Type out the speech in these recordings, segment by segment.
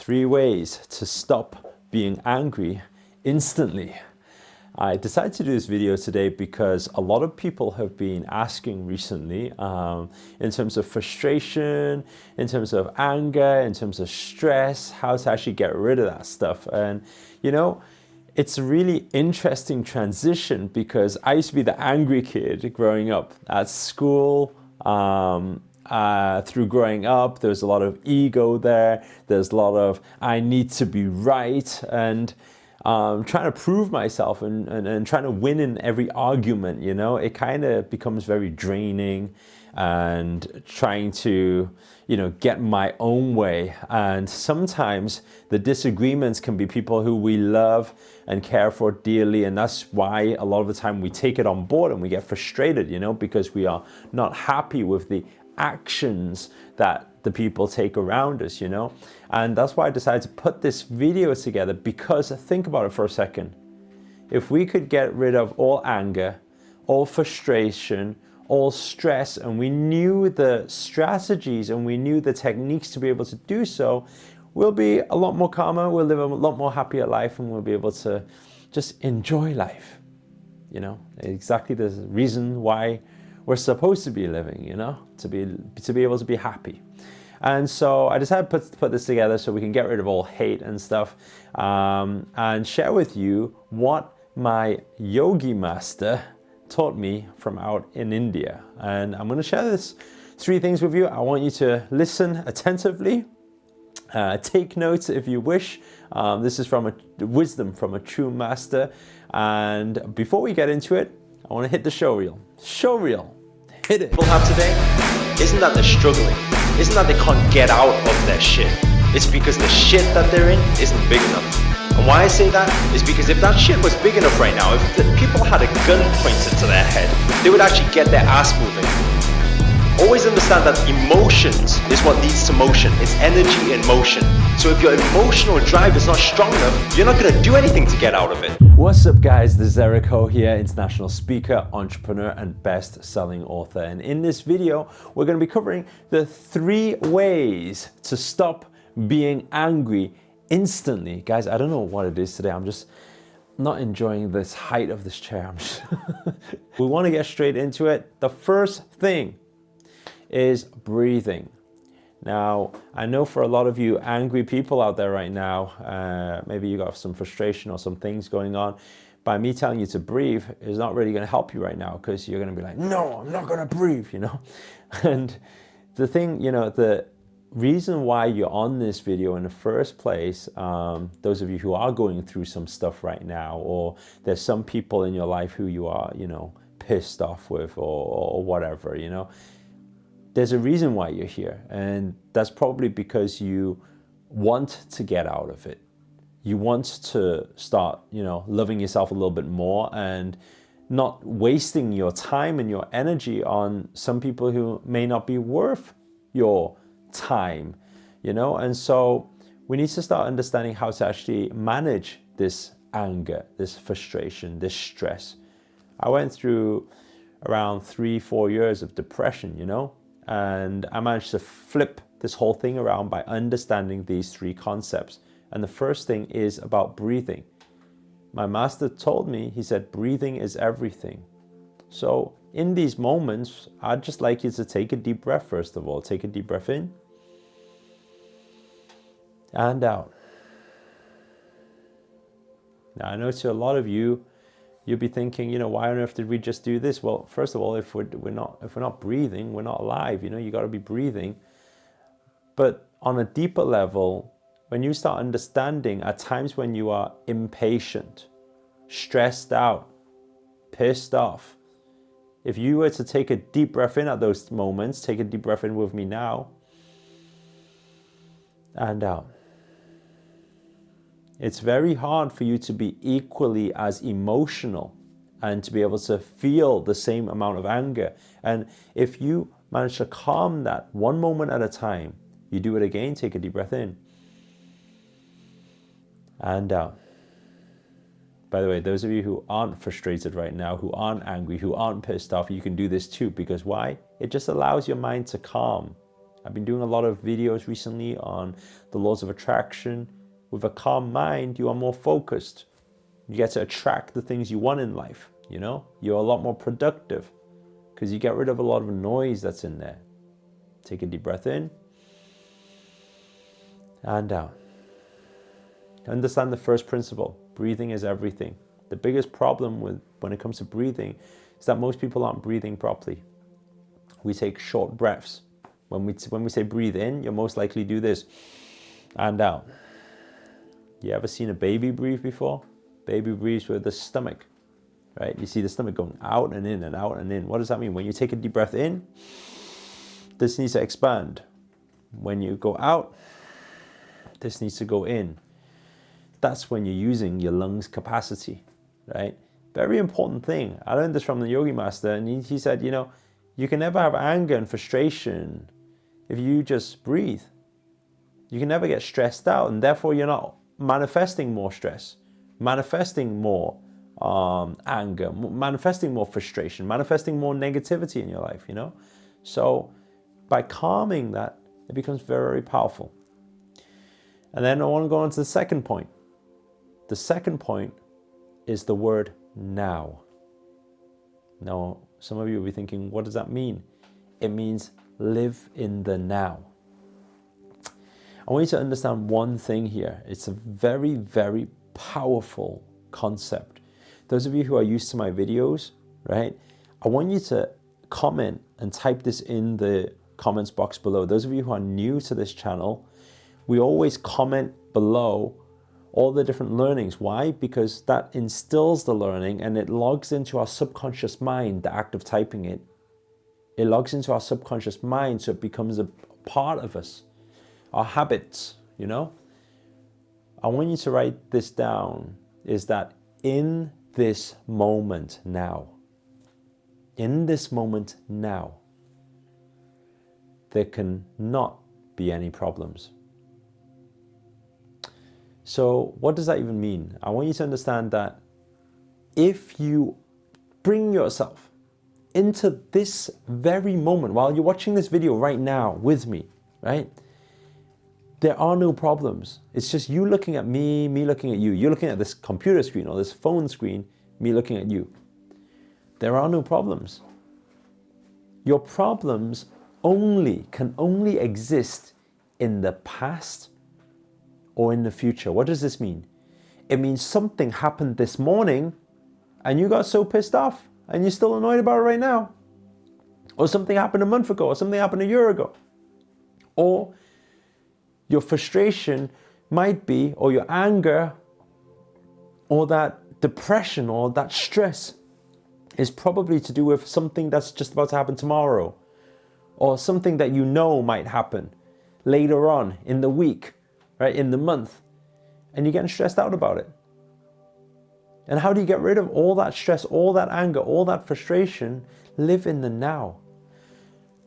3 ways to stop being angry instantly. I decided to do this video today because a lot of people have been asking recently in terms of frustration, in terms of anger, in terms of stress, how to actually get rid of that stuff. And you know, it's a really interesting transition because I used to be the angry kid growing up at school. Through growing up, there's a lot of ego there. There's a lot of I need to be right and trying to prove myself and trying to win in every argument. You know, it kind of becomes very draining and trying to, you know, get my own way. And sometimes the disagreements can be people who we love and care for dearly, and that's why a lot of the time we take it on board and we get frustrated, you know, because we are not happy with the actions that the people take around us, you know. And that's why I decided to put this video together, because think about it for a second. If we could get rid of all anger, all frustration, all stress, and we knew the strategies and we knew the techniques to be able to do so, we'll be a lot more calmer, we'll live a lot more happier life, and we'll be able to just enjoy life. You know, exactly the reason why we're supposed to be living, you know, to be able to be happy. And so I decided to put this together so we can get rid of all hate and stuff, and share with you what my Yogi Master taught me from out in India. And I'm going to share this 3 things with you. I want you to listen attentively, take notes if you wish. This is from wisdom from a true master. And before we get into it, I want to hit the show reel. Show reel. Hit it. People have today isn't that they're struggling, isn't that they can't get out of their shit. It's because the shit that they're in isn't big enough. And why I say that is because if that shit was big enough right now, if the people had a gun pointed to their head, they would actually get their ass moving. Always understand that emotions is what leads to motion. It's energy in motion. So if your emotional drive is not strong enough, you're not going to do anything to get out of it. What's up, guys? This is Eric Ho here, international speaker, entrepreneur, and best-selling author. And in this video, we're going to be covering the 3 ways to stop being angry instantly. Guys, I don't know what it is today. I'm just not enjoying this height of this chair. We want to get straight into it. The first thing is breathing. Now, I know for a lot of you angry people out there right now, maybe you got some frustration or some things going on. By me telling you to breathe is not really going to help you right now, because you're going to be like, no, I'm not going to breathe, you know. And the thing, you know, the reason why you're on this video in the first place, those of you who are going through some stuff right now, or there's some people in your life who you are, you know, pissed off with or whatever, you know, there's a reason why you're here, and that's probably because you want to get out of it. You want to start, you know, loving yourself a little bit more and not wasting your time and your energy on some people who may not be worth your time, you know. And so we need to start understanding how to actually manage this anger, this frustration, this stress. I went through around 3-4 years of depression, you know. And I managed to flip this whole thing around by understanding these 3 concepts. And the first thing is about breathing. My master told me, he said, breathing is everything. So in these moments, I'd just like you to take a deep breath. First of all, take a deep breath in and out. Now, I know to a lot of you, you'll be thinking, you know, why on earth did we just do this? Well, first of all, if we're not breathing, we're not alive. You know, you got to be breathing. But on a deeper level, when you start understanding at times when you are impatient, stressed out, pissed off, if you were to take a deep breath in at those moments, take a deep breath in with me now, and out. It's very hard for you to be equally as emotional and to be able to feel the same amount of anger. And if you manage to calm that one moment at a time, you do it again, take a deep breath in and out. By the way, those of you who aren't frustrated right now, who aren't angry, who aren't pissed off, you can do this too. Because why? It just allows your mind to calm. I've been doing a lot of videos recently on the laws of attraction. With a calm mind, you are more focused. You get to attract the things you want in life, you know? You're a lot more productive because you get rid of a lot of noise that's in there. Take a deep breath in and out. Understand the first principle. Breathing is everything. The biggest problem when it comes to breathing is that most people aren't breathing properly. We take short breaths. When we say breathe in, you'll most likely do this and out. You ever seen a baby breathe before? Baby breathes with the stomach, right? You see the stomach going out and in and out and in. What does that mean? When you take a deep breath in, this needs to expand. When you go out, this needs to go in. That's when you're using your lungs capacity, right? Very important thing. I learned this from the Yogi Master, and he said, you know, you can never have anger and frustration if you just breathe. You can never get stressed out, and therefore you're not manifesting more stress, manifesting more anger, manifesting more frustration, manifesting more negativity in your life, you know? So by calming that, it becomes very, very powerful. And then I want to go on to the second point. The second point is the word now. Now, some of you will be thinking, what does that mean? It means live in the now. I want you to understand one thing here. It's a very, very powerful concept. Those of you who are used to my videos, right? I want you to comment and type this in the comments box below. Those of you who are new to this channel, we always comment below all the different learnings. Why? Because that instills the learning and it logs into our subconscious mind, the act of typing it. It logs into our subconscious mind, so it becomes a part of us, our habits, you know? I want you to write this down, is that in this moment now, in this moment now, there can not be any problems. So what does that even mean? I want you to understand that if you bring yourself into this very moment, while you're watching this video right now with me, right? There are no problems. It's just you looking at me looking at you. You're looking at this computer screen or this phone screen, me looking at you. There are no problems. Your problems can only exist in the past or in the future. What does this mean? It means something happened this morning and you got so pissed off and you're still annoyed about it right now. Or something happened a month ago, or something happened a year ago. Or your frustration might be, or your anger, or that depression, or that stress is probably to do with something that's just about to happen tomorrow, or something that you know might happen later on in the week, right, in the month, and you're getting stressed out about it. And how do you get rid of all that stress, all that anger, all that frustration? Live in the now.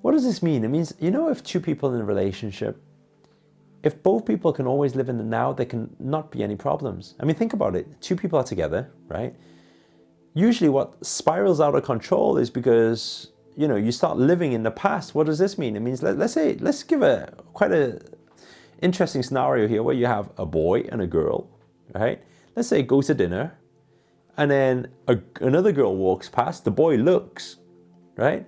What does this mean? It means, you know, if two people in a relationship, if both people can always live in the now, there can not be any problems. I mean, think about it. Two people are together, right? Usually what spirals out of control is because, you know, you start living in the past. What does this mean? It means, let's give quite a interesting scenario here where you have a boy and a girl, right? Let's say go to dinner and then another girl walks past, the boy looks, right?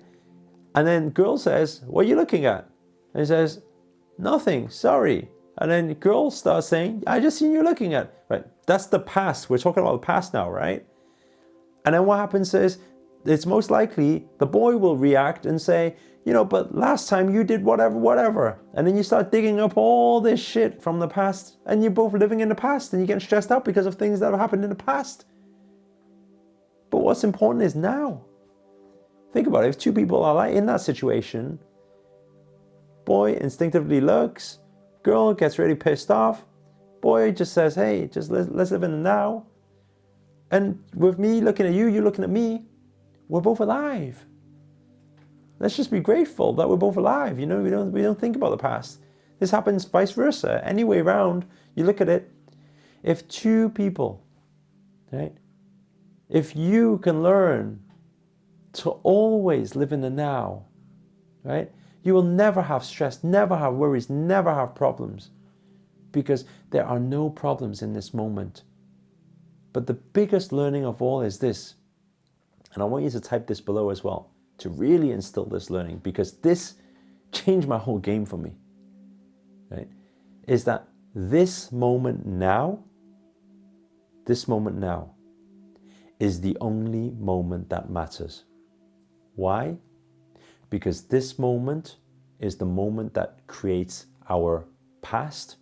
And then girl says, what are you looking at? And he says, nothing, sorry. And then the girl starts saying, I just seen you looking at, right? That's the past. We're talking about the past now, right? And then what happens is, it's most likely the boy will react and say, you know, but last time you did whatever. And then you start digging up all this shit from the past and you're both living in the past and you're getting stressed out because of things that have happened in the past. But what's important is now. Think about it. If two people are like in that situation, boy instinctively looks, girl gets really pissed off, boy just says, hey, just let's live in the now. And with me looking at you, you looking at me, we're both alive. Let's just be grateful that we're both alive. You know, we don't think about the past. This happens vice versa. Any way around, you look at it. If two people, right? If you can learn to always live in the now, right? You will never have stress, never have worries, never have problems, because there are no problems in this moment. But the biggest learning of all is this, and I want you to type this below as well, to really instill this learning, because this changed my whole game for me, right? Is that this moment now is the only moment that matters. Why? Because this moment is the moment that creates our past,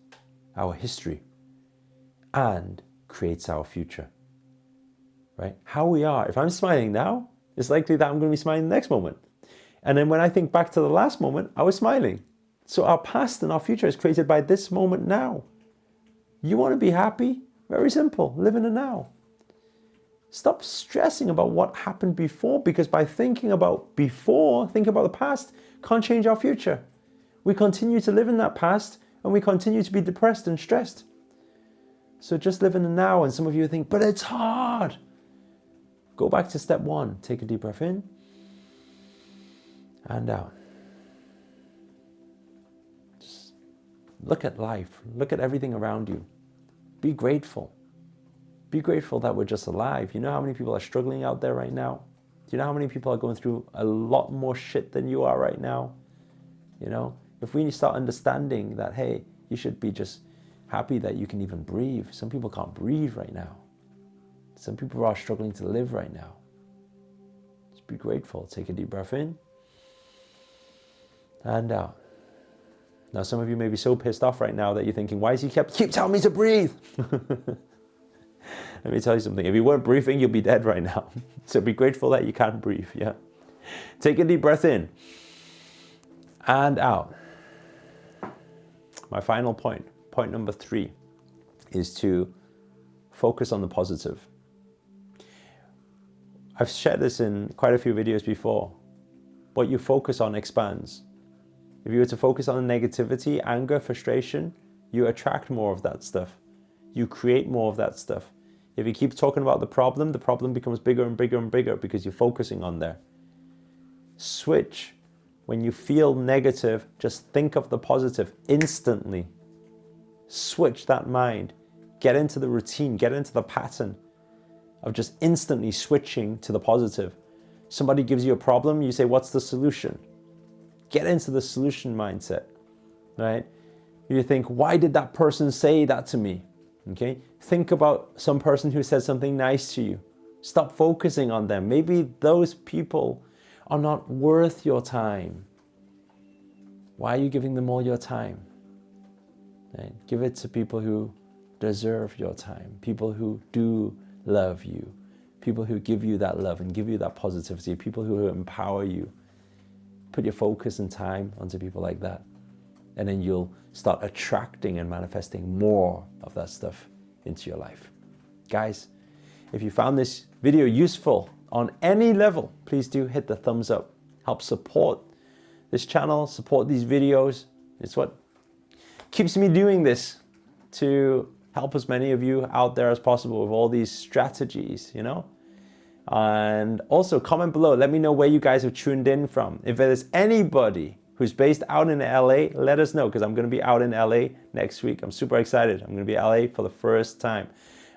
our history, and creates our future, right? How we are, if I'm smiling now, it's likely that I'm going to be smiling the next moment. And then when I think back to the last moment, I was smiling. So our past and our future is created by this moment now. You want to be happy? Very simple, live in the now. Stop stressing about what happened before, because by thinking about the past, can't change our future. We continue to live in that past and we continue to be depressed and stressed. So just live in the now. And some of you think, but it's hard. Go back to step one. Take a deep breath in and out. Just look at life. Look at everything around you. Be grateful. Be grateful that we're just alive. You know how many people are struggling out there right now? Do you know how many people are going through a lot more shit than you are right now? You know, if we start understanding that, hey, you should be just happy that you can even breathe. Some people can't breathe right now. Some people are struggling to live right now. Just be grateful. Take a deep breath in and out. Now, some of you may be so pissed off right now that you're thinking, why does he keep telling me to breathe? Let me tell you something. If you weren't breathing, you'll be dead right now. So be grateful that you can breathe, yeah? Take a deep breath in and out. My final point number 3, is to focus on the positive. I've shared this in quite a few videos before. What you focus on expands. If you were to focus on the negativity, anger, frustration, you attract more of that stuff. You create more of that stuff. If you keep talking about the problem becomes bigger and bigger and bigger because you're focusing on there. Switch. When you feel negative, just think of the positive instantly. Switch that mind. Get into the routine, get into the pattern of just instantly switching to the positive. Somebody gives you a problem, you say, what's the solution? Get into the solution mindset, right? You think, why did that person say that to me? Okay, think about some person who said something nice to you. Stop focusing on them. Maybe those people are not worth your time. Why are you giving them all your time? Right? Give it to people who deserve your time, people who do love you, people who give you that love and give you that positivity, people who empower you. Put your focus and time onto people like that. And then you'll start attracting and manifesting more of that stuff into your life. Guys, if you found this video useful on any level, please do hit the thumbs up. Help support this channel, support these videos. It's what keeps me doing this, to help as many of you out there as possible with all these strategies, you know? And also comment below, let me know where you guys have tuned in from. If there's anybody who's based out in LA, let us know, because I'm going to be out in LA next week. I'm super excited. I'm going to be in LA for the first time.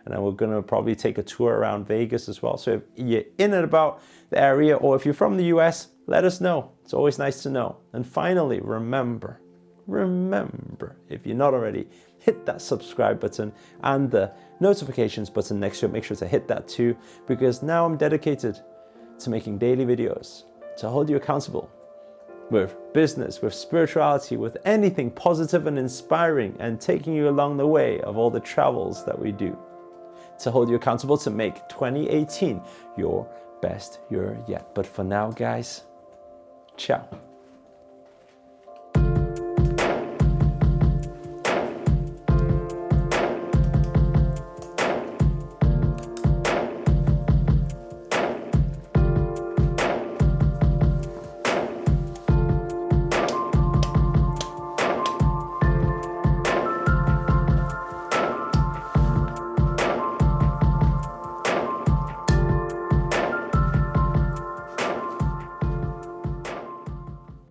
And then we're going to probably take a tour around Vegas as well. So if you're in and about the area, or if you're from the US, let us know. It's always nice to know. And finally, remember, if you're not already, hit that subscribe button and the notifications button next to it. Make sure to hit that too, because now I'm dedicated to making daily videos to hold you accountable with business, with spirituality, with anything positive and inspiring, and taking you along the way of all the travels that we do, to hold you accountable to make 2018 your best year yet. But for now, guys, ciao.